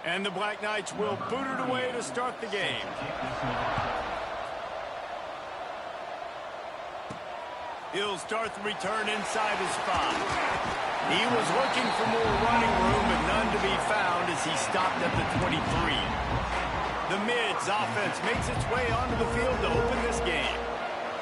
And the Black Knights will boot it away to start the game. He'll start the return inside his spot. He was looking for more running room, but none to be found as he stopped at the 23. The Mids offense makes its way onto the field to open this game.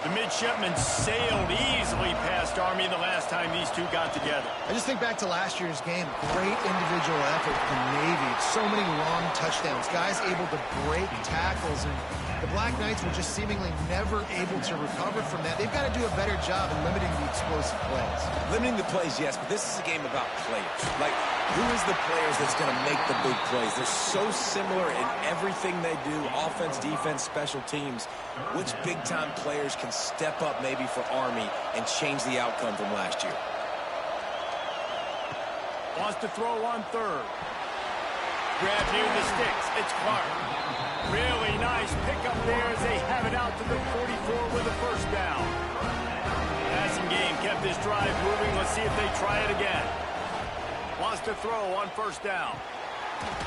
The midshipmen sailed easily past Army the last time these two got together. I just think back to last year's game. Great individual effort from Navy. So many long touchdowns. Guys able to break tackles, and the Black Knights were just seemingly never able to recover from that. They've got to do a better job in limiting the explosive plays. Limiting the plays, yes, but this is a game about players. Like, who is the players that's going to make the big plays? They're so similar in everything they do, offense, defense, special teams. Which big-time players can step up maybe for Army and change the outcome from last year? Wants to throw on third. Grab near the sticks. It's Clark. Really nice pickup there as they have it out to the 44 with a first down. Passing game kept this drive moving. Let's see if they try it again. Wants to throw on first down.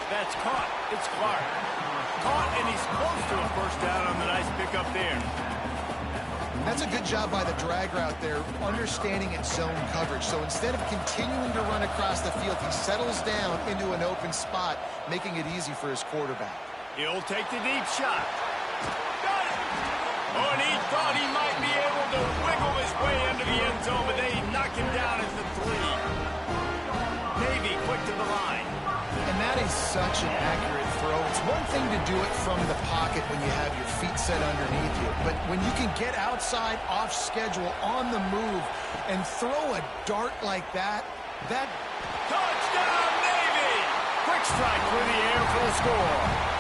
That's caught. It's Clark. Caught, and he's close to a first down on the nice pickup there. That's a good job by the drag route there, understanding its zone coverage. So instead of continuing to run across the field, he settles down into an open spot, making it easy for his quarterback. He'll take the deep shot. Got it! Oh, and he thought he might be able to wiggle his way into the end zone, but they knock him down at the 3. Navy quick to the line. And that is such an accurate throw. It's one thing to do it from the pocket when you have your feet set underneath you, but when you can get outside, off schedule, on the move, and throw a dart like that, Touchdown, Navy! Quick strike through the air for the score.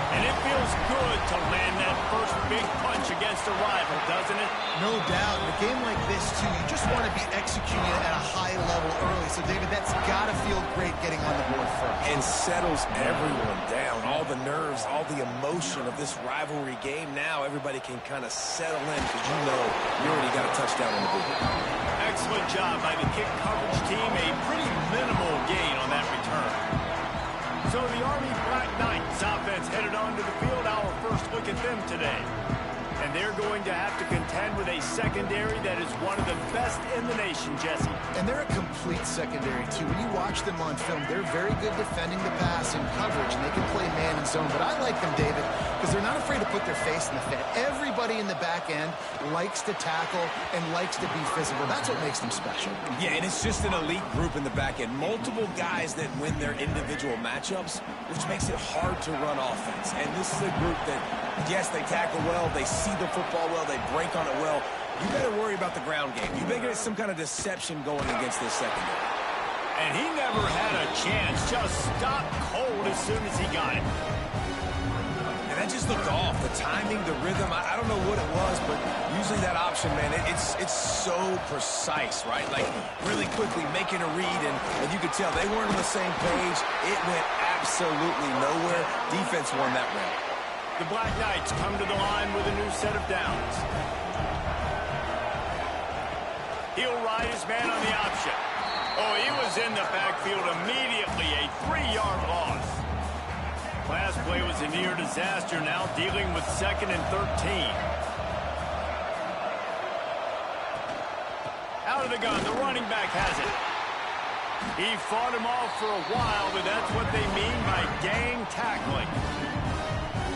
And it feels good to land that first big punch against a rival, doesn't it? No doubt. In a game like this, too, you just want to be executing it at a high level early. So, David, that's got to feel great getting on the board first. And settles everyone down. All the nerves, all the emotion of this rivalry game. Now everybody can kind of settle in because you know you already got a touchdown on the board. Excellent job by the kick coverage team. A pretty minimal gain on that return. So the Army Black Knights offense headed onto the field. Our first look at them today. And they're going to have to contend with a secondary that is one of the best in the nation, Jesse. And they're a complete secondary, too. When you watch them on film, they're very good defending the pass and coverage, and they can play man and zone. But I like them, David, because they're not afraid to put their face in the fan. Everybody in the back end likes to tackle and likes to be physical. That's what makes them special. Yeah, and it's just an elite group in the back end. Multiple guys that win their individual matchups, which makes it hard to run offense. And this is a group that, yes, they tackle well, they see the football well, they break on it well. You better worry about the ground game. You better get some kind of deception going against this secondary. And he never had a chance. Just stopped cold as soon as he got it. And that just looked off. The timing, the rhythm, I don't know what it was, but usually that option, man, it's so precise, right? Like, really quickly making a read, and you could tell they weren't on the same page. It went absolutely nowhere. Defense won that round. The Black Knights come to the line with a new set of downs. He'll ride his man on the option. Oh, he was in the backfield immediately. A 3-yard loss. Last play was a near disaster, now dealing with 2nd and 13. Out of the gun, the running back has it. He fought him off for a while, but that's what they mean by gang tackling.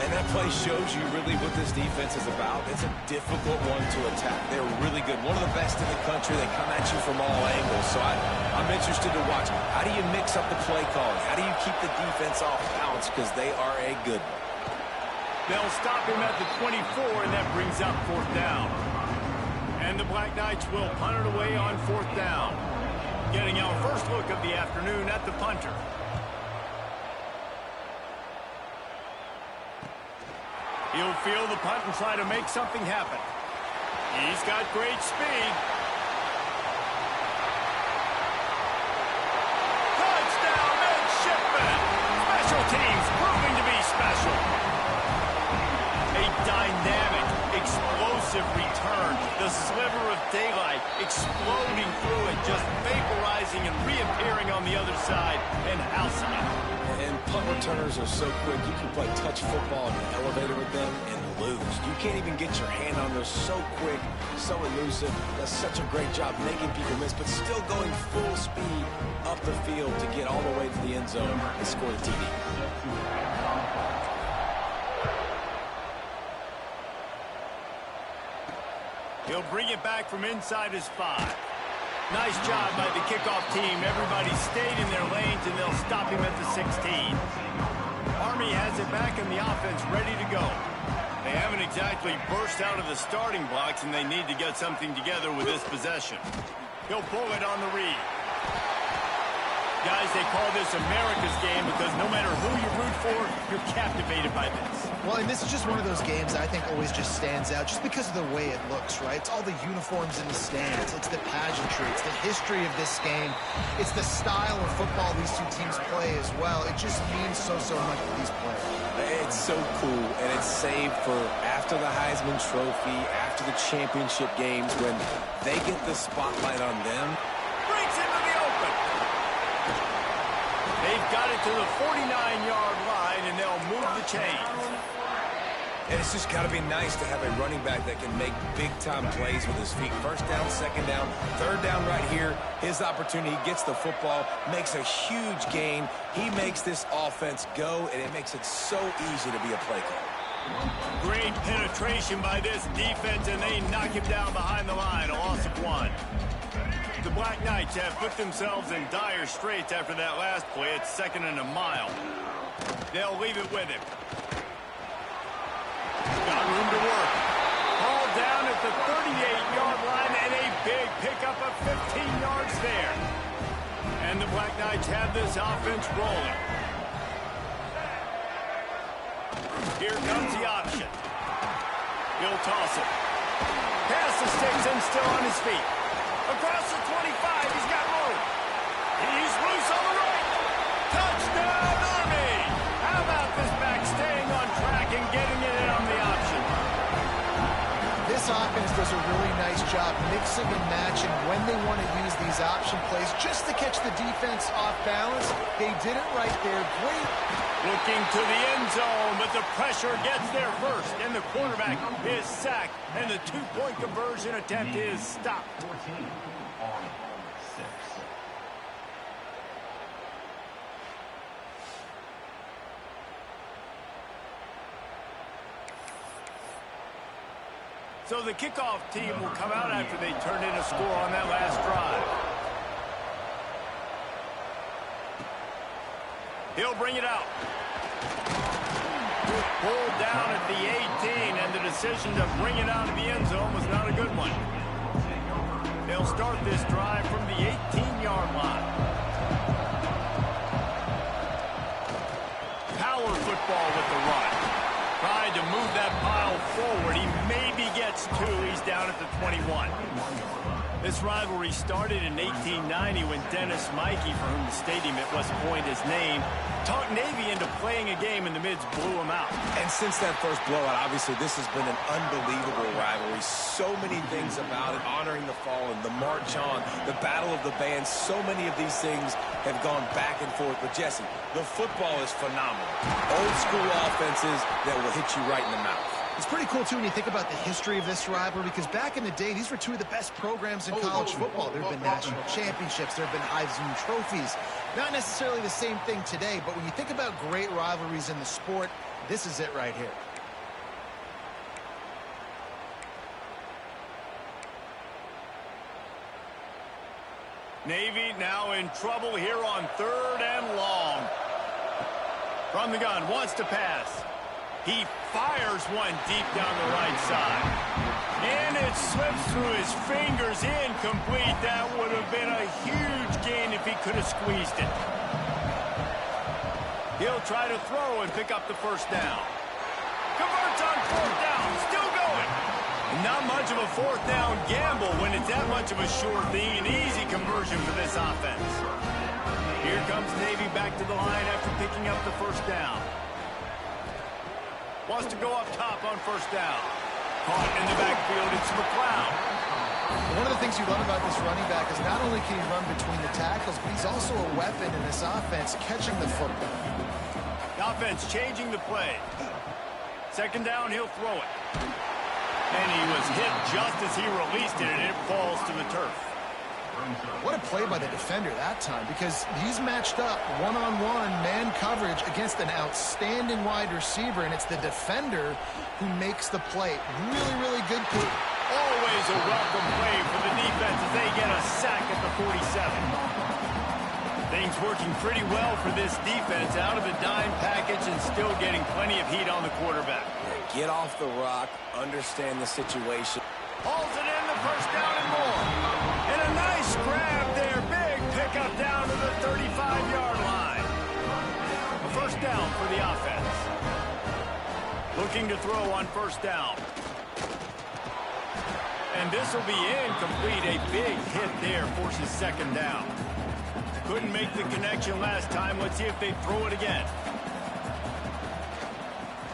And that play shows you really what this defense is about. It's a difficult one to attack. They're really good. One of the best in the country. They come at you from all angles. So I'm interested to watch. How do you mix up the play calling? How do you keep the defense off balance? Because they are a good one. They'll stop him at the 24, and that brings up 4th down. And the Black Knights will punt it away on 4th down. Getting our first look of the afternoon at the punter. He'll field the punt and try to make something happen. He's got great speed. Touchdown, midshipmen! Special teams proving to be special. A dynamic, explosive massive return. The sliver of daylight exploding through it, just vaporizing and reappearing on the other side and housing it. And punt returners are so quick, you can play touch football in the elevator with them and lose. You can't even get your hand on. They're so quick, so elusive. Does such a great job making people miss, but still going full speed up the field to get all the way to the end zone and score the TD. He'll bring it back from inside his 5. Nice job by the kickoff team. Everybody stayed in their lanes, and they'll stop him at the 16. Army has it back in the offense, ready to go. They haven't exactly burst out of the starting blocks, and they need to get something together with this possession. He'll pull it on the read. Guys, they call this America's game because no matter who you root for, you're captivated by this. Well, and this is just one of those games I think always just stands out just because of the way it looks, right? It's all the uniforms in the stands. It's the pageantry. It's the history of this game. It's the style of football these two teams play as well. It just means so much to these players. It's so cool, and it's saved for after the Heisman Trophy, after the championship games, when they get the spotlight on them. Breaks into the open. They've got it to the 49-yard line, and they'll move the chains. And it's just got to be nice to have a running back that can make big-time plays with his feet. First down, second down, third down right here. His opportunity, he gets the football, makes a huge gain. He makes this offense go, and it makes it so easy to be a play caller. Great penetration by this defense, and they knock him down behind the line, a loss of 1. The Black Knights have put themselves in dire straits after that last play. It's 2nd and a mile. They'll leave it with him. Got room to work. Ball down at the 38-yard line, and a big pickup of 15 yards there. And the Black Knights have this offense rolling. Here comes the option. He'll toss it. Pass the sticks and still on his feet. Across the 25, he's got room. He's loose on the right. Touchdown, Army! How about this back staying on track and getting it in on the option? This offense does a really nice job mixing and matching when they want to use these option plays just to catch the defense off balance. They did it right there. Great. Looking to the end zone, but the pressure gets there first, and the quarterback is sacked, and the two-point conversion attempt is stopped. 14 on 6. So the kickoff team will come out after they turn in a score on that last drive. He'll bring it out. Pulled down at the 18, and the decision to bring it out of the end zone was not a good one. They'll start this drive from the 18-yard line. Power football with the run. Tried to move that pile forward. He maybe gets 2. He's down at the 21. This rivalry started in 1890 when Dennis Mikey, for whom the stadium at West Point is named, talked Navy into playing a game, and the Mids blew him out. And since that first blowout, obviously, this has been an unbelievable rivalry. So many things about it, honoring the fallen, the march on, the battle of the bands. So many of these things have gone back and forth. But, Jesse, the football is phenomenal. Old school offenses that will hit you right in the mouth. It's pretty cool, too, when you think about the history of this rivalry, because back in the day, these were two of the best programs in college football. There have been national championships. There have been Heisman trophies. Not necessarily the same thing today, but when you think about great rivalries in the sport, this is it right here. Navy now in trouble here on 3rd and long. From the gun, wants to pass. He fires one deep down the right side. And it slips through his fingers, incomplete. That would have been a huge gain if he could have squeezed it. He'll try to throw and pick up the first down. Converts on 4th down, still going. Not much of a 4th down gamble when it's that much of a sure thing. An easy conversion for this offense. Here comes Navy back to the line after picking up the first down. Wants to go up top on 1st down. Caught in the backfield, it's McLeod. One of the things you love about this running back is not only can he run between the tackles, but he's also a weapon in this offense catching the football. The offense changing the play. Second down, he'll throw it. And he was hit just as he released it, and it falls to the turf. What a play by the defender that time, because he's matched up one-on-one man coverage against an outstanding wide receiver, and it's the defender who makes the play. Really, really good play. Always a welcome play for the defense as they get a sack at the 47. Things working pretty well for this defense, out of the dime package and still getting plenty of heat on the quarterback. Get off the rock, understand the situation. Hauls it in, the first down and more. And a nice grab there, big pickup down to the 35-yard line. A first down for the offense. Looking to throw on first down. And this will be incomplete. A big hit there forces second down. Couldn't make the connection last time. Let's see if they throw it again.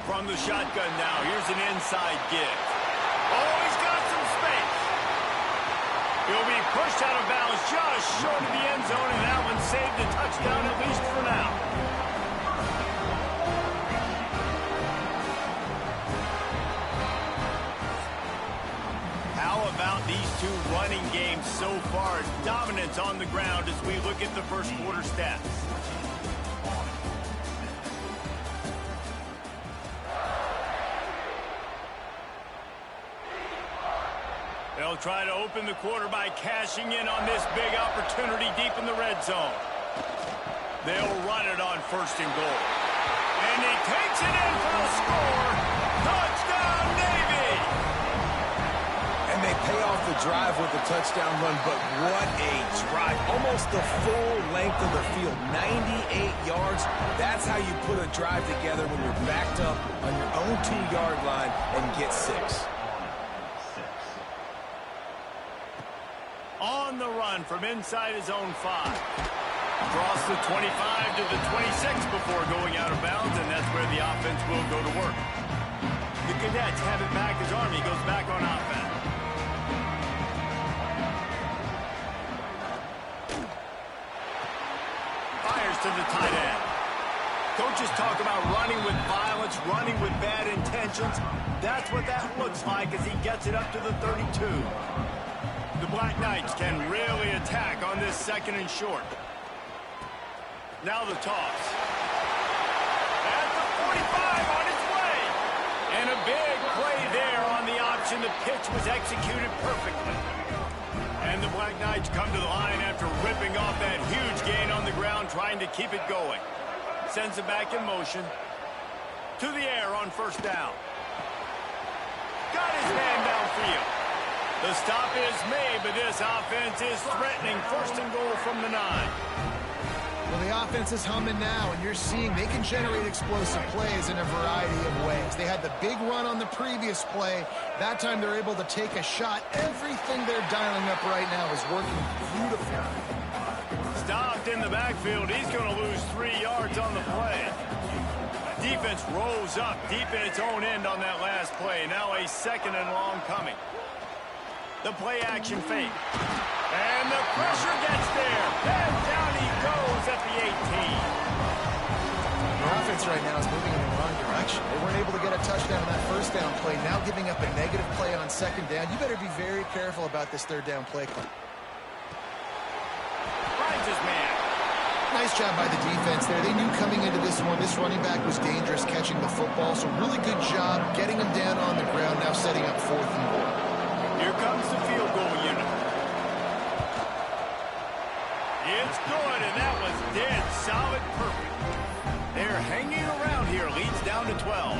From the shotgun now, here's an inside give. Oh, he's got some space. He'll be pushed out of bounds just short of the end zone, and that one saved a touchdown at least for now. How about these two running games so far? Dominance on the ground as we look at the first quarter stats. They'll try to open the quarter by cashing in on this big opportunity deep in the red zone. They'll run it on first and goal. And he takes it in for the score. Touchdown, Navy! And they pay off the drive with a touchdown run, but what a drive. Almost the full length of the field, 98 yards. That's how you put a drive together when you're backed up on your own 2-yard line and get 6. On the run from inside his own 5. Across the 25 to the 26 before going out of bounds, and that's where the offense will go to work. The Cadets have it back as Army goes back on offense. Fires to the tight end. Coaches talk about running with violence, running with bad intentions. That's what that looks like as he gets it up to the 32. The Black Knights can really attack on this second and short. Now the toss. At the 45 on its way. And a big play there on the option. The pitch was executed perfectly. And the Black Knights come to the line after ripping off that huge gain on the ground, trying to keep it going. Sends it back in motion. To the air on first down. Got his man downfield. The stop is made, but this offense is threatening first and goal from the 9. Well, the offense is humming now, and you're seeing they can generate explosive plays in a variety of ways. They had the big run on the previous play. That time they're able to take a shot. Everything they're dialing up right now is working beautifully. Stopped in the backfield. He's going to lose 3 yards on the play. Defense rolls up deep in its own end on that last play. Now a second and long coming. The play action fake. And the pressure gets there. And down he goes at the 18. The offense right now is moving in the wrong direction. They weren't able to get a touchdown on that first down play. Now giving up a negative play on second down. You better be very careful about this third down play call. Finds his man. Nice job by the defense there. They knew coming into this one, this running back was dangerous catching the football. So really good job getting him down on the ground, now setting up fourth and goal. Here comes the field goal unit. It's good, and that was dead solid perfect. They're hanging around here. Leads down to 12.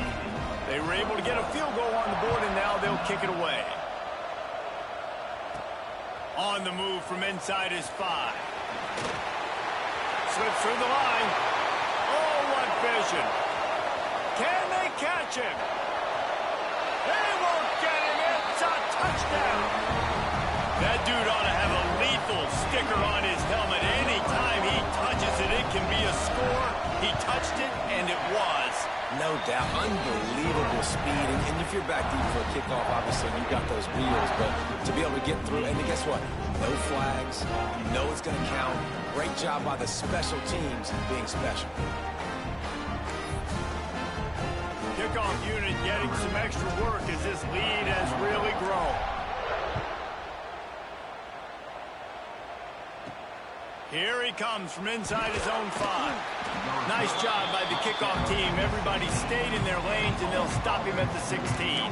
They were able to get a field goal on the board, and now they'll kick it away. On the move from inside his 5. Slips through the line. Oh, what vision. Can they catch him? They won't get him. It's a touchdown. That dude ought to have a lethal sticker on his helmet. Anytime he touches it, it can be a score. He touched it, and it was. No doubt. Unbelievable speed. And if you're back deep for a kickoff, obviously you got those wheels. But to be able to get through, and guess what? No flags. You know it's going to count. Great job by the special teams being special. Kickoff unit getting some extra work as this lead has really grown. Here he comes from inside his own 5. Nice job by the kickoff team. Everybody stayed in their lanes, and they'll stop him at the 16.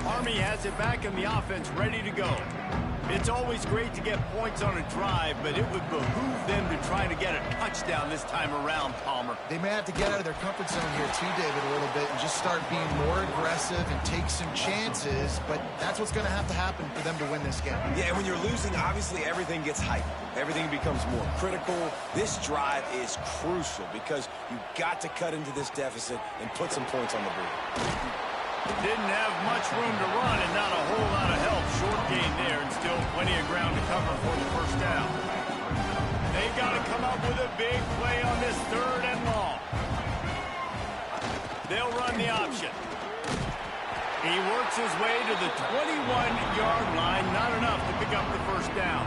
Army has it back in the offense, ready to go. It's always great to get points on a drive, but it would behoove them to try to get a touchdown this time around, Palmer. They may have to get out of their comfort zone here too, David, a little bit and just start being more aggressive and take some chances, but that's what's going to happen for them to win this game. Yeah, and when you're losing, obviously everything gets hyped. Everything becomes more critical. This drive is crucial because you've got to cut into this deficit and put some points on the board. Didn't have much room to run and not a whole lot of help. Short gain there and still plenty of ground to cover for the first down. They've got to come up with a big play on this 3rd and long. They'll run the option. He works his way to the 21-yard line. Not enough to pick up the first down.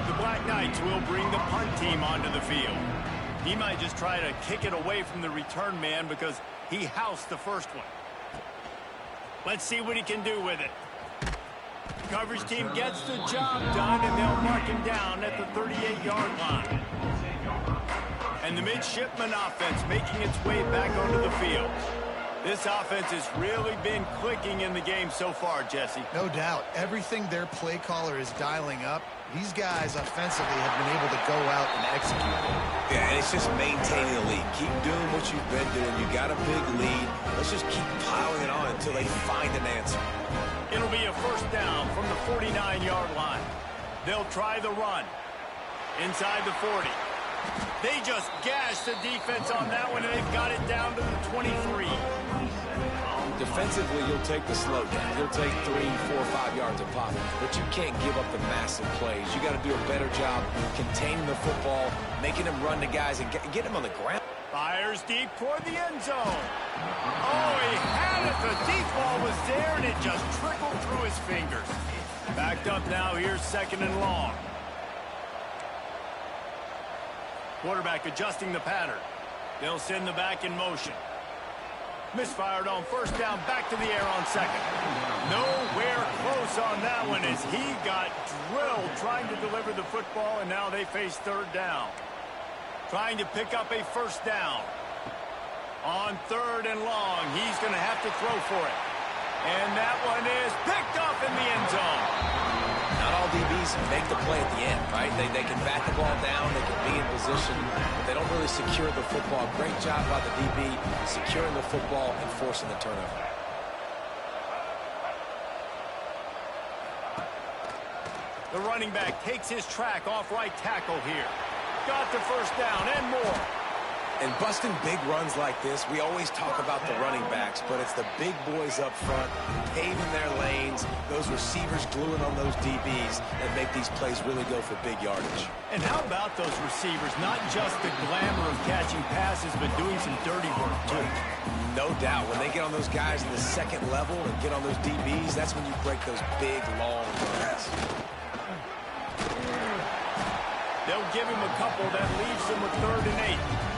The Black Knights will bring the punt team onto the field. He might just try to kick it away from the return man because he housed the first one. Let's see what he can do with it. Coverage team gets the job done, and they'll mark him down at the 38-yard line. And the midshipman offense making its way back onto the field. This offense has really been clicking in the game so far, Jesse. No doubt. Everything their play caller is dialing up, these guys offensively have been able to go out and execute. Yeah, and it's just maintaining the lead. Keep doing what you've been doing. You got a big lead. Let's just keep piling it on until they find an answer. It'll be a first down from the 49-yard line. They'll try the run. Inside the 40. They just gashed the defense on that one, and they've got it down to the 23. Defensively, you'll take the slow down. You'll take 3, 4, 5 yards of pop, but you can't give up the massive plays. You got to do a better job containing the football, making them run to guys, and get them on the ground. Fires deep toward the end zone. Oh, he had it. The deep ball was there, and it just trickled through his fingers. Backed up now. Here's 2nd and long. Quarterback adjusting the pattern. They'll send the back in motion. Misfired on first down, back to the air on 2nd. Nowhere close on that one as he got drilled trying to deliver the football, and now they face 3rd down. Trying to pick up a first down. On 3rd and long, he's going to have to throw for it. And that one is picked up in the end zone. Not all DBs make the play at the end, right? They can bat the ball down, they can be in position, but they don't really secure the football. Great job by the DB securing the football and forcing the turnover. The running back takes his track off right tackle here. Got the first down and more. And busting big runs like this, we always talk about the running backs, but it's the big boys up front, paving their lanes, those receivers gluing on those DBs that make these plays really go for big yardage. And how about those receivers? Not just the glamour of catching passes, but doing some dirty work, too. No doubt. When they get on those guys in the 2nd level and get on those DBs, that's when you break those big, long runs. They'll give him a couple that leaves him with 3rd and 8.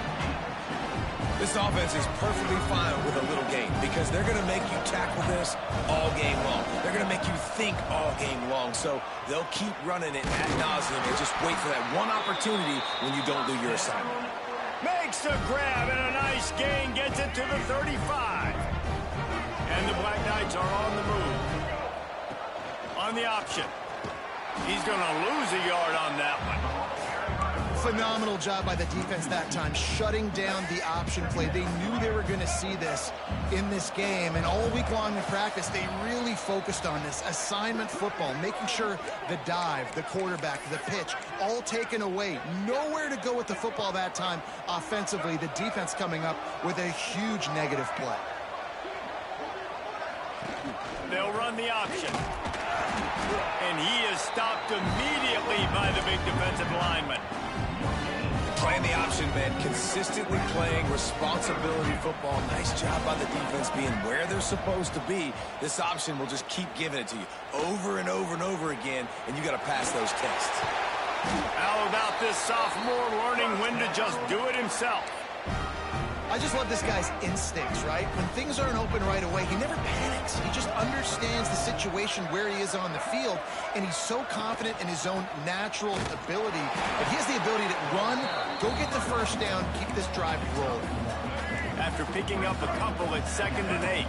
This offense is perfectly fine with a little game because they're going to make you tackle this all game long. They're going to make you think all game long. So they'll keep running it ad nauseum and just wait for that one opportunity when you don't do your assignment. Makes the grab and a nice gain, gets it to the 35. And the Black Knights are on the move. On the option. He's going to lose a yard on that one. Phenomenal job by the defense that time, shutting down the option play. They knew they were going to see this in this game, and all week long in practice, they really focused on this assignment football, making sure the dive, the quarterback, the pitch, all taken away. Nowhere to go with the football that time offensively. The defense coming up with a huge negative play. They'll run the option. And he is stopped immediately by the big defensive lineman. Playing the option, man. Consistently playing responsibility football. Nice job by the defense being where they're supposed to be. This option will just keep giving it to you over and over and over again, and you got to pass those tests. How about this sophomore learning when to just do it himself? I just love this guy's instincts, right? When things aren't open right away, he never panics. He just understands the situation where he is on the field, and he's so confident in his own natural ability that he has the ability to run, go get the first down, keep this drive rolling. After picking up a couple at 2nd and 8.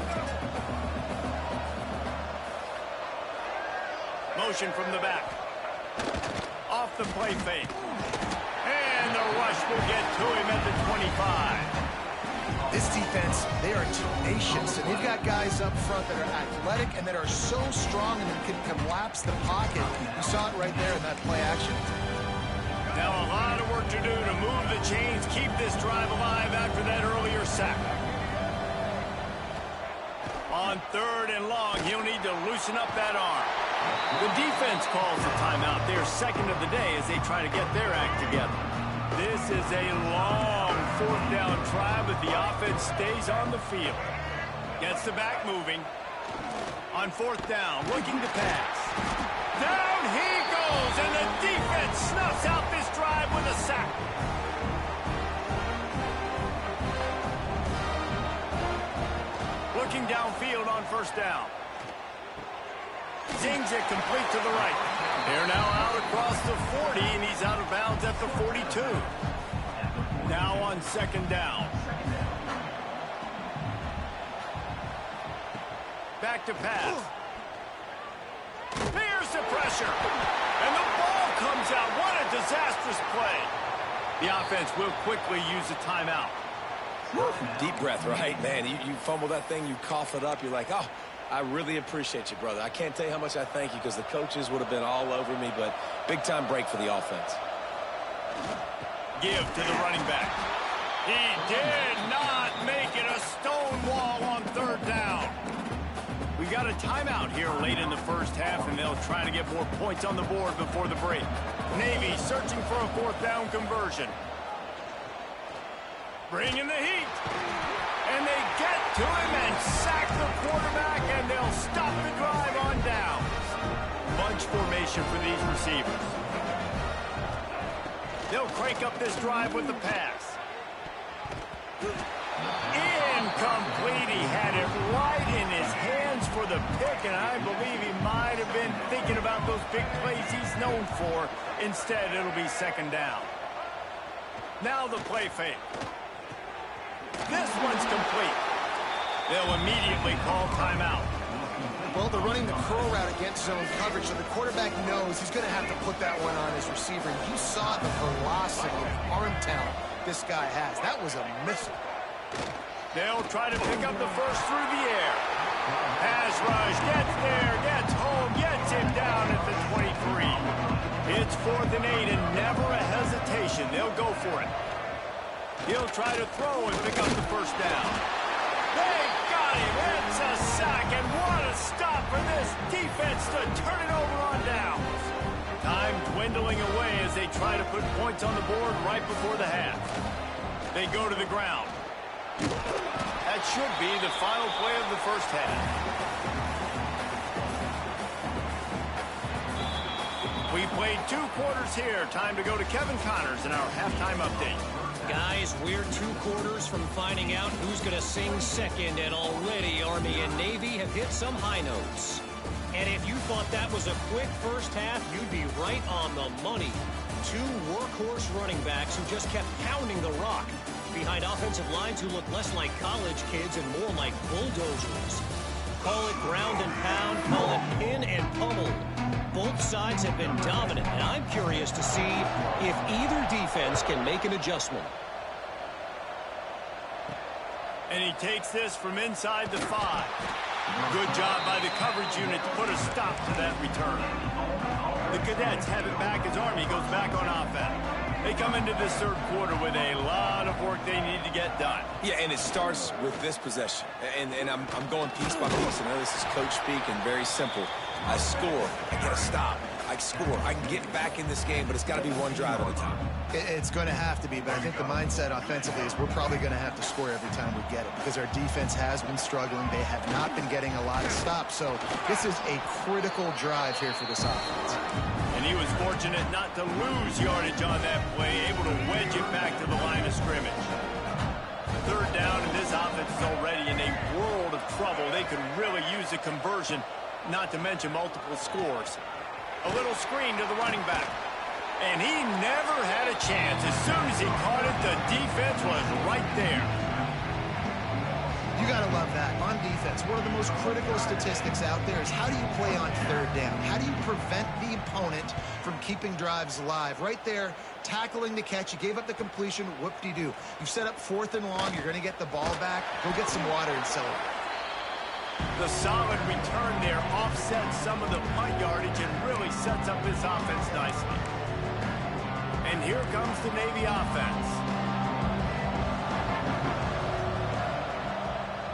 Motion from the back. Off the play fake. And the rush will get to him at the 25. This defense, they are tenacious, and they've got guys up front that are athletic and that are so strong and can collapse the pocket. You saw it right there in that play action. Now a lot of work to do to move the chains, keep this drive alive after that earlier sack. On 3rd and long, he'll need to loosen up that arm. The defense calls the timeout, their second of the day, as they try to get their act together. This is a long 4th down try, but the offense stays on the field. Gets the back moving. On 4th down, looking to pass. Down he goes, and the defense snuffs out this drive with a sack. Looking downfield on 1st down. Zings it complete to the right. They're now out across the 40, and he's out of bounds at the 42. Now on 2nd down. Back to pass. Here's the pressure. And the ball comes out. What a disastrous play. The offense will quickly use a timeout. Deep breath, right? Man, you fumble that thing, you cough it up, you're like, oh, I really appreciate you, brother. I can't tell you how much I thank you because the coaches would have been all over me, but big-time break for the offense. Give to the running back. He did not make it a stone wall on 3rd down. We got a timeout here late in the first half, and they'll try to get more points on the board before the break. Navy searching for a 4th down conversion. Bringing the heat. And they get to him and sack the quarterback, and they'll stop the drive on downs. Bunch formation for these receivers. They'll crank up this drive with the pass. Incomplete. He had it right in his hands for the pick, and I believe he might have been thinking about those big plays he's known for. Instead, it'll be 2nd down. Now the play fake. This one's complete. They'll immediately call timeout. Well, they're running the curl route against zone coverage, so the quarterback knows he's going to have to put that one on his receiver. And you saw the velocity, the arm talent this guy has. That was a missile. They'll try to pick up the first through the air. Pass rush, gets there, gets home, gets him down at the 23. It's 4th and 8 and never a hesitation. They'll go for it. He'll try to throw and pick up the first down. They got him. It's a sack, and what a stop for this defense to turn it over on downs. Time dwindling away as they try to put points on the board right before the half. They go to the ground. That should be the final play of the first half. We played 2 quarters here. Time to go to Kevin Connors in our halftime update. Guys, we're 2 quarters from finding out who's going to sing second, and already Army and Navy have hit some high notes. And if you thought that was a quick first half, you'd be right on the money. 2 workhorse running backs who just kept pounding the rock behind offensive lines who look less like college kids and more like bulldozers. Call it ground and pound, call it pin and pummel. Both sides have been dominant, and I'm curious to see if either defense can make an adjustment. And he takes this from inside the 5. Good job by the coverage unit to put a stop to that return. The Cadets have it back as Army goes back on offense. They come into this 3rd quarter with a lot of work they need to get done. Yeah, and it starts with this possession. And I'm going piece by piece. I know this is coach speak and very simple. I score. I get a stop. I score. I can get back in this game, but it's got to be one drive at a time. It's going to have to be, but I think the mindset offensively is we're probably going to have to score every time we get it because our defense has been struggling. They have not been getting a lot of stops, so this is a critical drive here for this offense. And he was fortunate not to lose yardage on that play, able to wedge it back to the line of scrimmage. Third down, and this offense is already in a world of trouble. They could really use a conversion, not to mention multiple scores. A little screen to the running back. And he never had a chance. As soon as he caught it, the defense was right there. You got to love that. On defense, one of the most critical statistics out there is how do you play on third down? How do you prevent the opponent from keeping drives alive? Right there, tackling the catch. You gave up the completion. Whoop-de-doo. You set up 4th and long. You're going to get the ball back. Go get some water and celebrate. The solid return there offsets some of the punt yardage and really sets up this offense nicely. And here comes the Navy offense.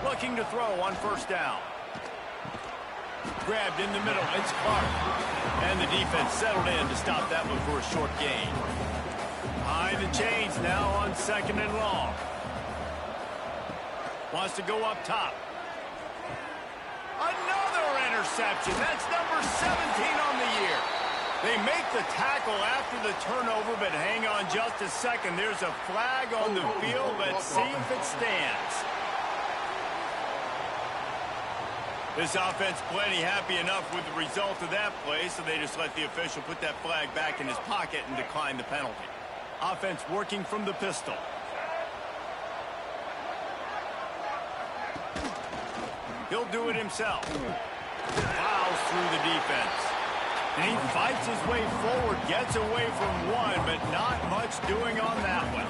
Looking to throw on first down. Grabbed in the middle. It's Clark. And the defense settled in to stop that one for a short gain. Behind the chains now on 2nd and long. Wants to go up top. Another interception. That's number 17 on the year. They make the tackle after the turnover, but hang on just a second. There's a flag on the field. Let's see if it stands. This offense plenty happy enough with the result of that play, so they just let the official put that flag back in his pocket and decline the penalty. Offense working from the pistol. He'll do it himself. Fouls through the defense. And he fights his way forward, gets away from one, but not much doing on that one.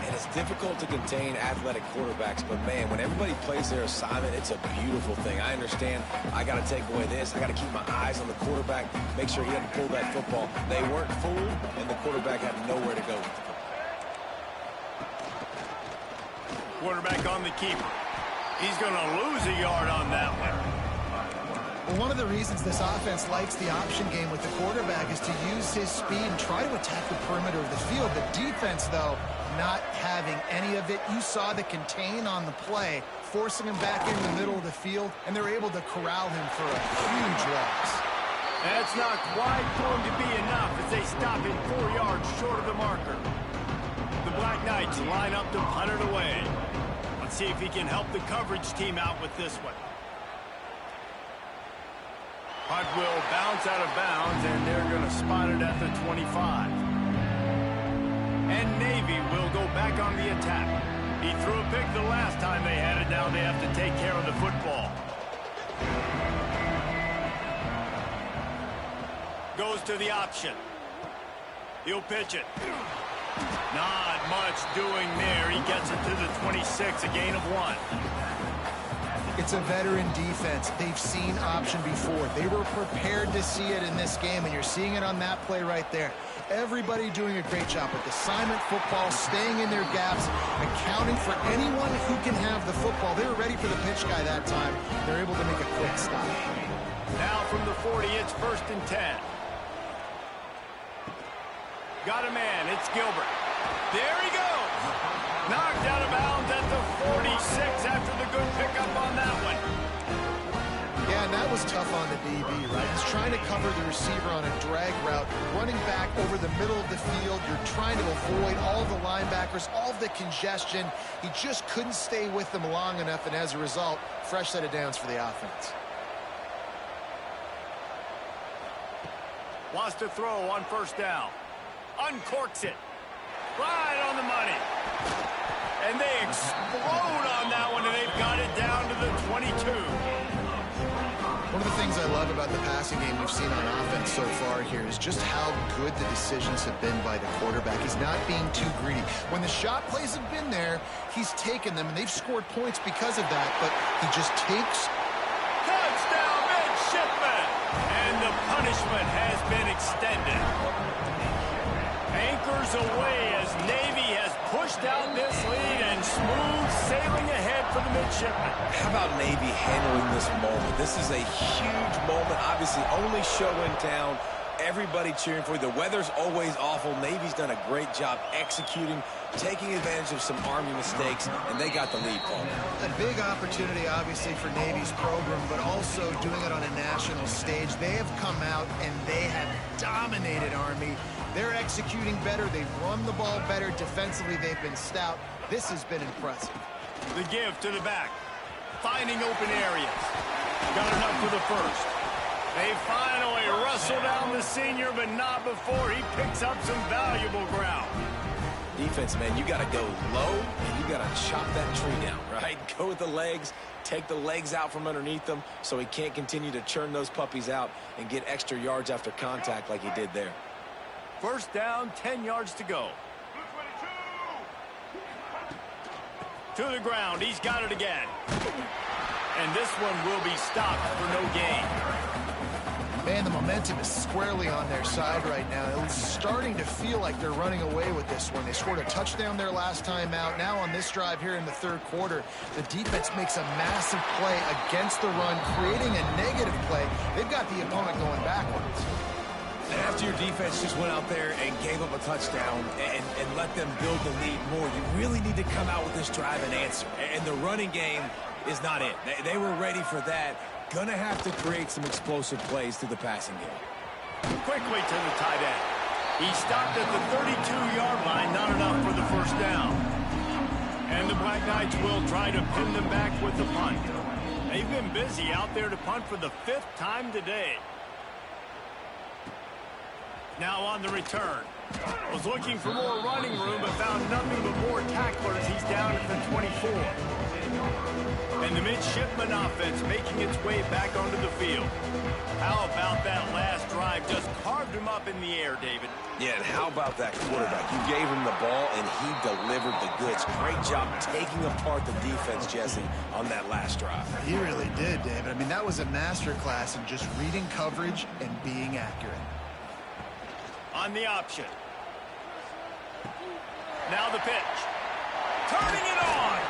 And it's difficult to contain athletic quarterbacks, but man, when everybody plays their assignment, it's a beautiful thing. I understand I got to take away this. I got to keep my eyes on the quarterback, make sure he doesn't pull that football. They weren't fooled, and the quarterback had nowhere to go with the football. Quarterback on the keeper. He's going to lose a yard on that one. Well, one of the reasons this offense likes the option game with the quarterback is to use his speed and try to attack the perimeter of the field. The defense, though, not having any of it. You saw the contain on the play, forcing him back in the middle of the field, and they're able to corral him for a huge loss. That's not quite going to be enough as they stop him 4 yards short of the marker. The Black Knights line up to punt it away. Let's see if he can help the coverage team out with this one. Punt will bounce out of bounds, and they're going to spot it at the 25. And Navy will go back on the attack. He threw a pick the last time they had it. Now they have to take care of the football. Goes to the option. He'll pitch it. Not much doing there. He gets it to the 26, a gain of 1. It's a veteran defense. They've seen option before. They were prepared to see it in this game, and you're seeing it on that play right there. Everybody doing a great job with assignment football, staying in their gaps, accounting for anyone who can have the football. They were ready for the pitch guy that time. They're able to make a quick stop. Now from the 40, it's 1st and 10. Got a man. It's Gilbert. There he goes. Knocked out of bounds at the 46 after the good pickup on that one. Yeah, and that was tough on the DB, right? He's trying to cover the receiver on a drag route, running back over the middle of the field. You're trying to avoid all the linebackers, all of the congestion. He just couldn't stay with them long enough, and as a result, fresh set of downs for the offense. Wants to throw on first down. Uncorks it. Right on the money. And they explode on that one, and they've got it down to the 22. One of the things I love about the passing game we've seen on offense so far here is just how good the decisions have been by the quarterback. He's not being too greedy. When the shot plays have been there, he's taken them, and they've scored points because of that, but he just takes. Touchdown, midshipman! And the punishment has been extended. Anchors away as Navy has pushed out this lead and smooth sailing ahead for the midshipmen. How about Navy handling this moment? This is a huge moment but obviously only show in town. Everybody cheering for you. The weather's always awful. Navy's done a great job executing, taking advantage of some Army mistakes, and they got the lead, Paul. A big opportunity, obviously, for Navy's program, but also doing it on a national stage. They have come out, and they have dominated Army. They're executing better. They've run the ball better. Defensively, they've been stout. This has been impressive. The give to the back. Finding open areas. Got enough for the first. They finally wrestle down the senior, but not before he picks up some valuable ground. Defense, man, you got to go low, and you got to chop that tree down, right? Go with the legs, take the legs out from underneath them so he can't continue to churn those puppies out and get extra yards after contact like he did there. First down, 10 yards to go. To the ground, he's got it again. And this one will be stopped for no gain. Man, the momentum is squarely on their side right now. It's starting to feel like they're running away with this one. They scored a touchdown their last time out. Now on this drive here in the third quarter, the defense makes a massive play against the run, creating a negative play. They've got the opponent going backwards. And after your defense just went out there and gave up a touchdown and let them build the lead more, you really need to come out with this drive and answer. And the running game is not it. They were ready for that. Gonna have to create some explosive plays through the passing game. Quickly to the tight end. He stopped at the 32-yard line, not enough for the first down. And the Black Knights will try to pin them back with the punt. They've been busy out there to punt for the 5th time today. Now on the return. Was looking for more running room, but found nothing but more tacklers. He's down at the 24. And the midshipman offense making its way back onto the field. How about that last drive? Just carved him up in the air, David. Yeah, and how about that quarterback? You gave him the ball, and he delivered the goods. Great job taking apart the defense, Jesse, on that last drive. He really did, David. I mean, that was a masterclass in just reading coverage and being accurate. On the option. Now the pitch. Turning it on.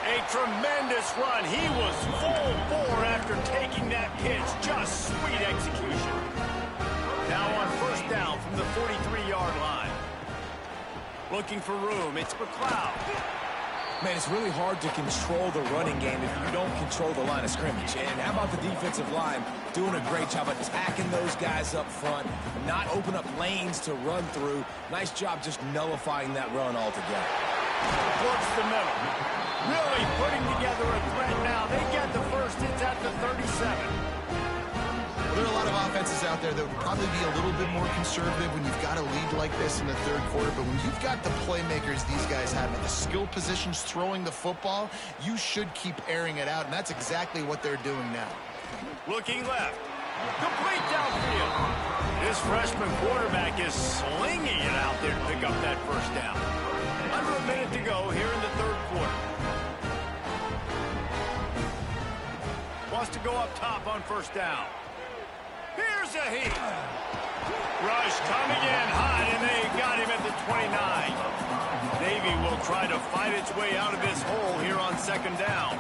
A tremendous run. He was full bore after taking that pitch. Just sweet execution. Now on first down from the 43-yard line. Looking for room. It's McLeod. Man, it's really hard to control the running game if you don't control the line of scrimmage. And how about the defensive line doing a great job attacking those guys up front, not open up lanes to run through. Nice job just nullifying that run altogether. Works the middle. Really putting together a threat now. They get the first. It's at the 37. Well, there are a lot of offenses out there that would probably be a little bit more conservative when you've got a lead like this in the third quarter. But when you've got the playmakers these guys have in the skill positions throwing the football, you should keep airing it out. And that's exactly what they're doing now. Looking left. Complete downfield. This freshman quarterback is slinging it out there to pick up that first down. Under a minute to go here in the third quarter. Wants to go up top on first down. Here's a heat. Rush coming in hot, and they got him at the 29. Navy will try to fight its way out of this hole here on second down.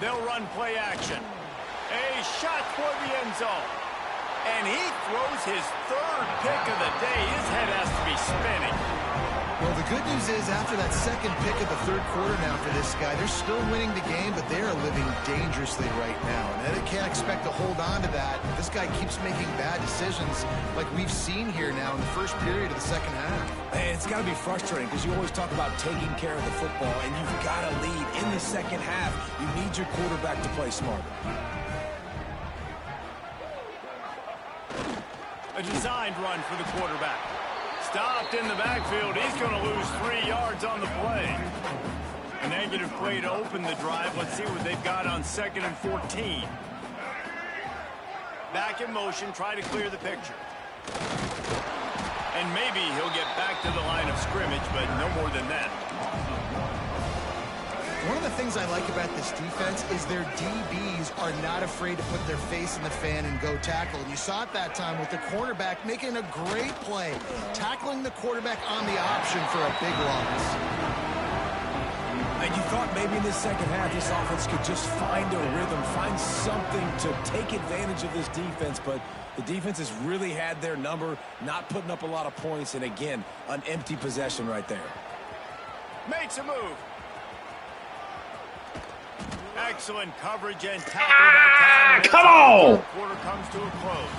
They'll run play action. A shot for the end zone. And he throws his third pick of the day. His head has to be spinning. Well, the good news is after that second pick of the third quarter now for this guy, they're still winning the game, but they are living dangerously right now. And they can't expect to hold on to that. This guy keeps making bad decisions like we've seen here now in the first period of the second half. And it's got to be frustrating because you always talk about taking care of the football, and you've got to lead in the second half. You need your quarterback to play smarter. A designed run for the quarterback. Stopped in the backfield. He's going to lose 3 yards on the play. A negative play to open the drive. Let's see what they've got on 2nd and 14. Back in motion. Try to clear the picture. And maybe he'll get back to the line of scrimmage, but no more than that. One of the things I like about this defense is their DBs are not afraid to put their face in the fan and go tackle. And you saw it that time with the cornerback making a great play, tackling the quarterback on the option for a big loss. And you thought maybe in the second half this offense could just find a rhythm, find something to take advantage of this defense, but the defense has really had their number, not putting up a lot of points, and again, an empty possession right there. Makes a move. Excellent coverage and tackle that time. Come on! The quarter comes to a close.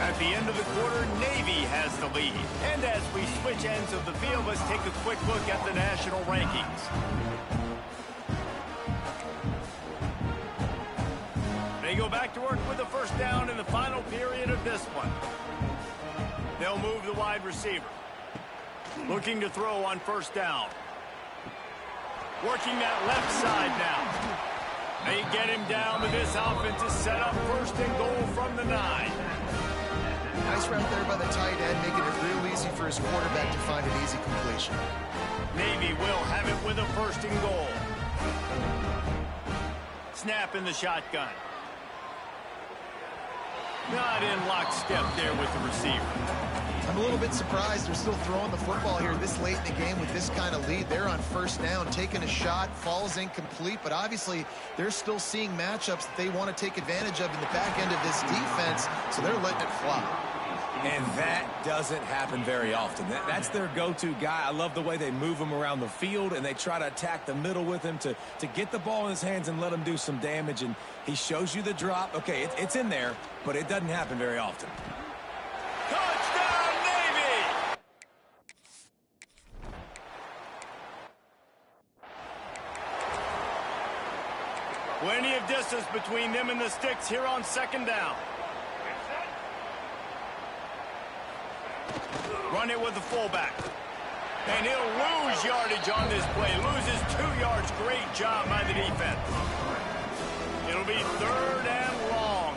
At the end of the quarter, Navy has the lead. And as we switch ends of the field, let's take a quick look at the national rankings. They go back to work with the first down in the final period of this one. They'll move the wide receiver. Looking to throw on first down. Working that left side now. They get him down, but this offense is set up first and goal from the 9. Nice route there by the tight end, making it real easy for his quarterback to find an easy completion. Navy will have it with a first and goal. Snap in the shotgun. Not in lockstep there with the receiver. I'm a little bit surprised they're still throwing the football here this late in the game with this kind of lead. They're on first down, taking a shot, falls incomplete, but obviously they're still seeing matchups that they want to take advantage of in the back end of this defense, so they're letting it fly. And that doesn't happen very often. That's their go-to guy. I love the way they move him around the field, and they try to attack the middle with him to get the ball in his hands and let him do some damage. And he shows you the drop. Okay, it's in there, but it doesn't happen very often. Touchdown, Navy! Plenty of distance between them and the sticks here on second down. Run it with the fullback. And he'll lose yardage on this play. Loses 2 yards. Great job by the defense. It'll be third and long.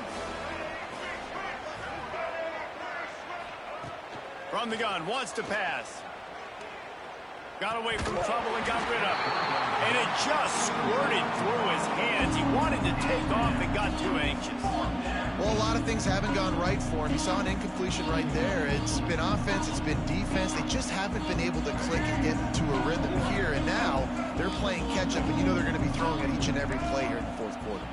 From the gun. Wants to pass. Got away from trouble and got rid of it. And it just squirted through his hands. He wanted to take off and got too anxious. Well, a lot of things haven't gone right for him. You saw an incompletion right there. It's been offense, it's been defense. They just haven't been able to click and get into a rhythm here. And now they're playing catch-up, and you know they're going to be throwing at each and every play here in the fourth quarter.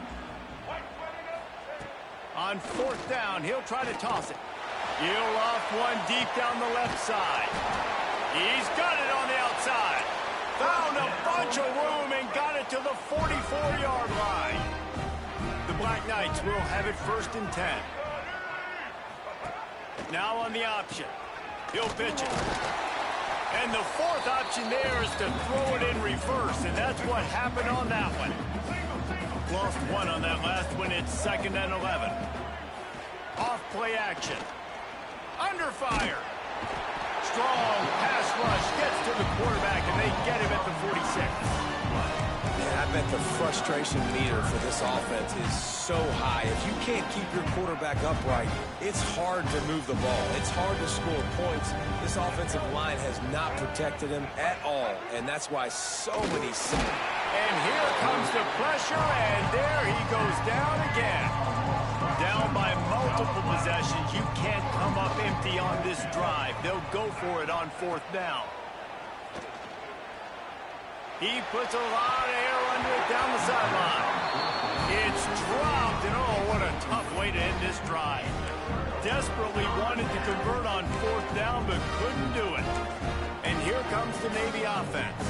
On fourth down, he'll try to toss it. He'll off one deep down the left side. He's got it on the outside. Found a bunch of room and got it to the 44-yard line. The Black Knights will have it first and 10. Now on the option. He'll pitch it. And the fourth option there is to throw it in reverse, and that's what happened on that one. Lost one on that last one. It's second and 11. Off play action. Under fire. Strong pass rush gets to the quarterback, and they get him at the 46. Yeah, I bet the frustration meter for this offense is so high. If you can't keep your quarterback upright, it's hard to move the ball. It's hard to score points. This offensive line has not protected him at all, and that's why so many see it. And here comes the pressure, and there he goes down again. Down by multiple possessions. You can't come up empty on this drive. They'll go for it on fourth down. He puts a lot of air under it down the sideline. It's dropped, and oh, what a tough way to end this drive. Desperately wanted to convert on fourth down, but couldn't do it. And here comes the Navy offense.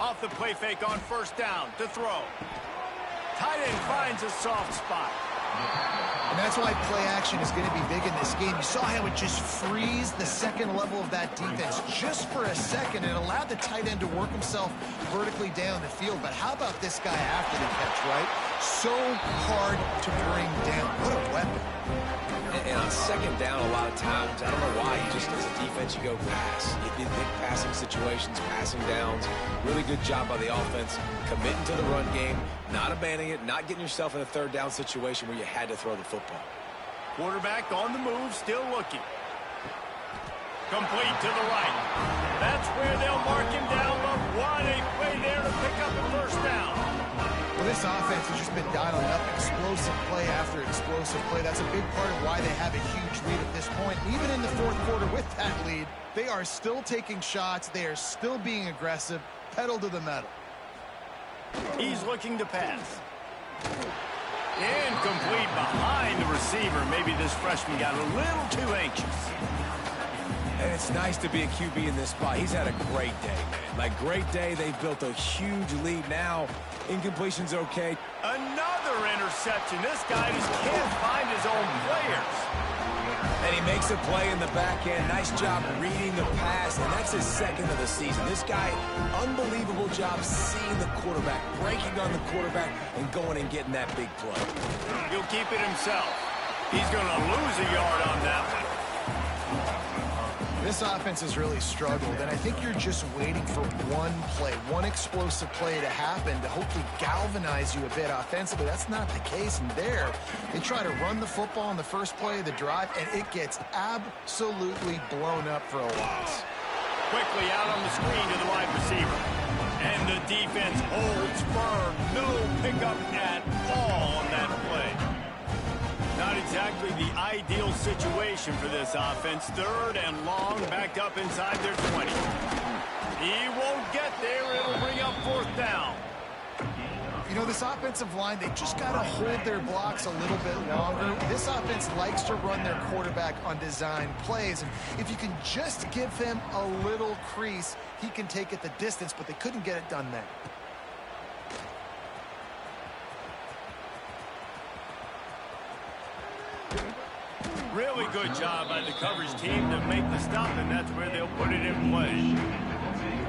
Off the play fake on first down to throw. Tight end finds a soft spot. And that's why play action is going to be big in this game. You saw how it just frees the second level of that defense just for a second. It allowed the tight end to work himself vertically down the field. But how about this guy after the catch, right? So hard to bring down. What a weapon. And on second down, a lot of times, I don't know why, you just, as a defense, you go pass. You did big passing situations, passing downs. Really good job by the offense, committing to the run game, not abandoning it, not getting yourself in a third down situation where you had to throw the football. Quarterback on the move, still looking. Complete to the right. That's where they'll mark him down. But what a play there to pick up the first down. Well, This offense has just been dialing up explosive play after explosive play. That's a big part of why they have a huge lead at this point. Even in the fourth quarter with that lead, they are still taking shots. They are still being aggressive, pedal to the metal. He's looking to pass. Incomplete behind the receiver. Maybe this freshman got a little too anxious. And it's nice to be a QB in this spot. He's had a great day, man. Like, great day. They've built a huge lead now. Incompletion's okay. Another interception. This guy just can't find his own players. And he makes a play in the back end. Nice job reading the pass, and that's his second of the season. This guy, unbelievable job seeing the quarterback, breaking on the quarterback, and going and getting that big play. He'll keep it himself. He's going to lose a yard on that one. This offense has really struggled, and I think you're just waiting for one play, one explosive play to happen to hopefully galvanize you a bit offensively. That's not the case, and there, they try to run the football in the first play of the drive, and it gets absolutely blown up for a loss. Quickly out on the screen to the wide receiver. And the defense holds firm. No pickup at all on that play. Not exactly the ideal situation for this offense. Third and long, backed up inside their 20. He won't get there. It'll bring up fourth down. You know, this offensive line, they just got to hold their blocks a little bit longer. This offense likes to run their quarterback on design plays, and if you can just give him a little crease, he can take it the distance, but they couldn't get it done there. Really good job by the coverage team to make the stop, and that's where they'll put it in play.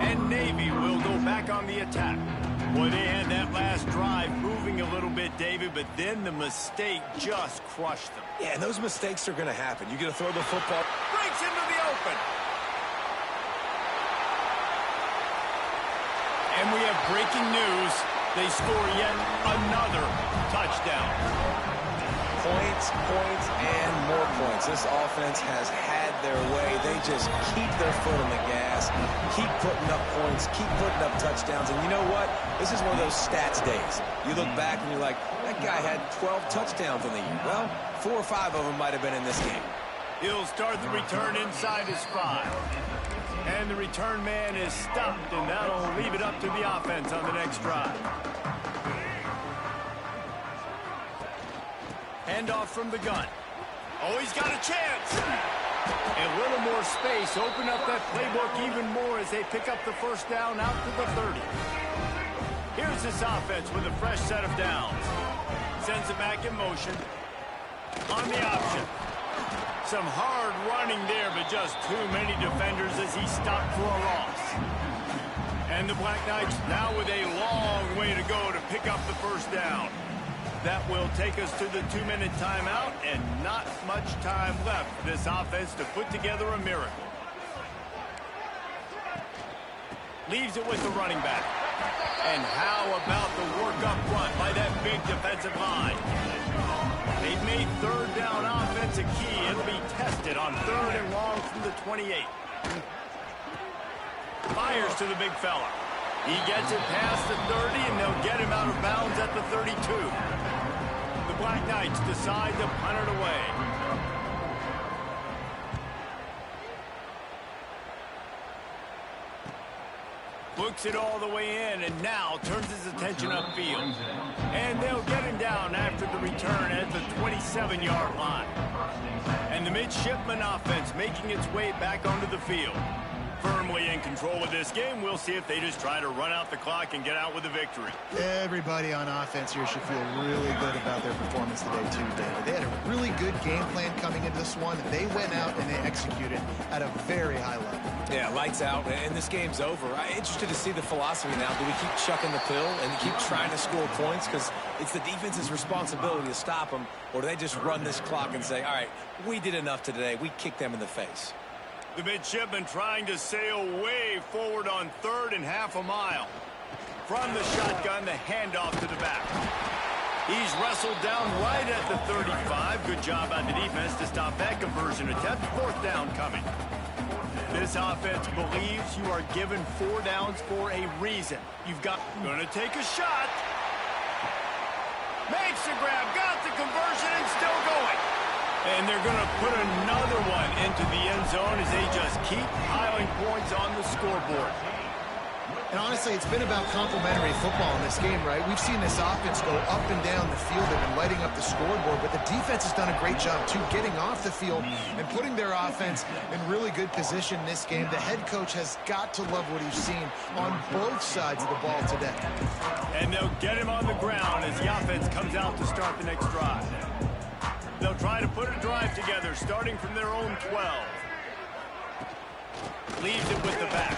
And Navy will go back on the attack. Boy, they had that last drive moving a little bit, David, but then the mistake just crushed them. Yeah, and those mistakes are going to happen. You're going to throw the football. Breaks into the open. And we have breaking news. They score yet another touchdown. Points, and more points. This offense has had their way. They just keep their foot on the gas, keep putting up points, keep putting up touchdowns. And you know what? This is one of those stats days. You look back and you're like, that guy had 12 touchdowns in the year. Well, 4 or 5 of them might have been in this game. He'll start the return inside his 5. And the return man is stopped, and that'll leave it up to the offense on the next drive. Handoff from the gun. Oh, he's got a chance. A little more space. Open up that playbook even more as they pick up the first down out to the 30. Here's this offense with a fresh set of downs. Sends it back in motion. On the option. Some hard running there, but just too many defenders as he stopped for a loss. And the Black Knights now with a long way to go to pick up the first down. That will take us to the 2-minute timeout, and not much time left for this offense to put together a miracle. Leaves it with the running back. And how about the work up front by that big defensive line? They've made third down offense a key. It'll be tested on third and long from the 28. Fires to the big fella. He gets it past the 30, and they'll get him out of bounds at the 32. The Black Knights decide to punt it away. Looks it all the way in, and now turns his attention upfield. And they'll get him down after the return at the 27-yard line. And the midshipman offense making its way back onto the field. Firmly in control of this game. We'll see if they just try to run out the clock and get out with a victory. Everybody on offense here should feel really good about their performance today, too, David. They had a really good game plan coming into this one. They went out and they executed at a very high level. Yeah, lights out, and this game's over. I'm interested to see the philosophy now. Do we keep chucking the pill and keep trying to score points? Because it's the defense's responsibility to stop them, or do they just run this clock and say, all right, we did enough today. We kicked them in the face. The midshipman trying to sail way forward on third and half a mile. From the shotgun, the handoff to the back. He's wrestled down right at the 35. Good job by the defense to stop that conversion attempt. Fourth down coming. This offense believes you are given 4 downs for a reason. You've got going to take a shot. Makes the grab, got the conversion, and still going. And they're going to put another one into the end zone as they just keep piling points on the scoreboard. And honestly, it's been about complementary football in this game, right? We've seen this offense go up and down the field. They've been lighting up the scoreboard, but the defense has done a great job, too, getting off the field and putting their offense in really good position in this game. The head coach has got to love what he's seen on both sides of the ball today. And they'll get him on the ground as the offense comes out to start the next drive. They'll try to put a drive together, starting from their own 12. Leaves it with the back.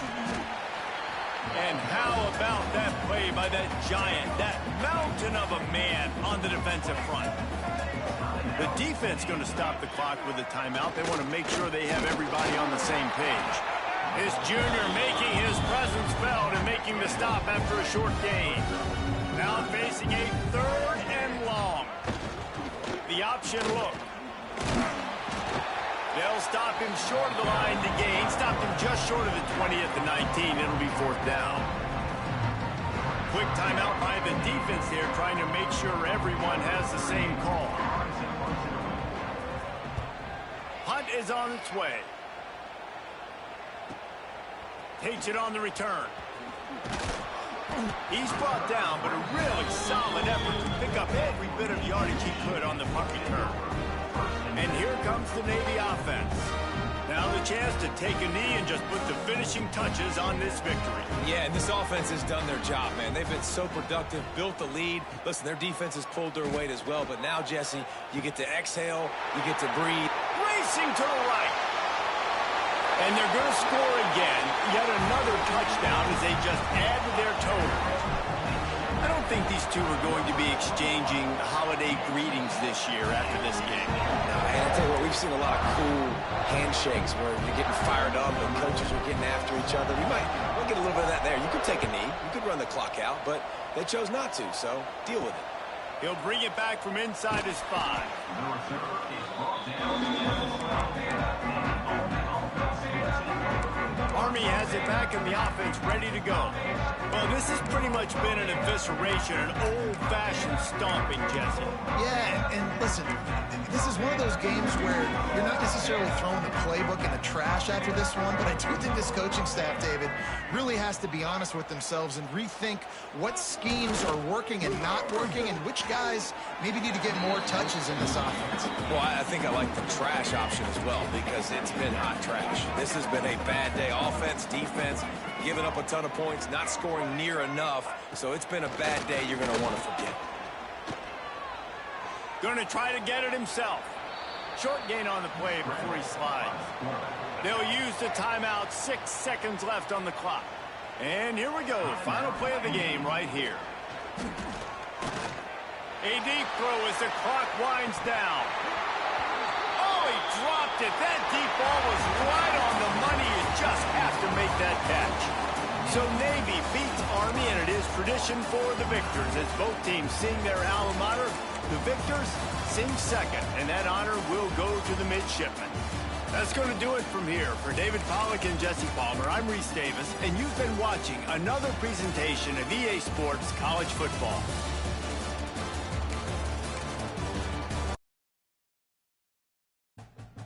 And how about that play by that giant, that mountain of a man on the defensive front? The defense going to stop the clock with a timeout. They want to make sure they have everybody on the same page. This junior making his presence felt and making the stop after a short gain. Now facing a 3rd and long. The option look. They'll stop him short of the line to gain. Stopped him just short of the 20 at the 19. It'll be 4th down. Quick timeout by the defense here, trying to make sure everyone has the same call. Punt is on its way. Takes it on the return. He's brought down, but a really solid effort to pick up every bit of yardage he could on the punt return. And here comes the Navy offense. Now the chance to take a knee and just put the finishing touches on this victory. Yeah, and this offense has done their job, man. They've been so productive, built the lead. Listen, their defense has pulled their weight as well. But now, Jesse, you get to exhale, you get to breathe. Racing to the right. And they're going to score again. Yet another touchdown as they just add to their total. I don't think these two are going to be exchanging holiday greetings this year after this game. No, and I tell you what, we've seen a lot of cool handshakes where you're getting fired up and coaches are getting after each other. We might get a little bit of that there. You could take a knee. You could run the clock out, but they chose not to, so deal with it. He'll bring it back from inside his 5. Army has it back in the offense, ready to go. Well, this has pretty much been an evisceration, an old-fashioned stomping, Jesse. Yeah, and listen, this is one of those games where you're not necessarily throwing the playbook in the trash after this one, but I do think this coaching staff, David, really has to be honest with themselves and rethink what schemes are working and not working and which guys maybe need to get more touches in this offense. Well, I think I like the trash option as well because it's been hot trash. This has been a bad day. Offense, defense, giving up a ton of points, not scoring near enough. So it's been a bad day you're going to want to forget. Going to try to get it himself. Short gain on the play before he slides. They'll use the timeout. 6 seconds left on the clock. And here we go. Final play of the game right here. A deep throw as the clock winds down. Oh, he dropped it. That deep ball was right on the money. You just have to make that catch. So Navy beats Army, and it is tradition for the victors as both teams sing their alma mater. The victors sing second, and that honor will go to the midshipmen. That's going to do it from here. For David Pollack and Jesse Palmer, I'm Reese Davis, and you've been watching another presentation of EA Sports College Football.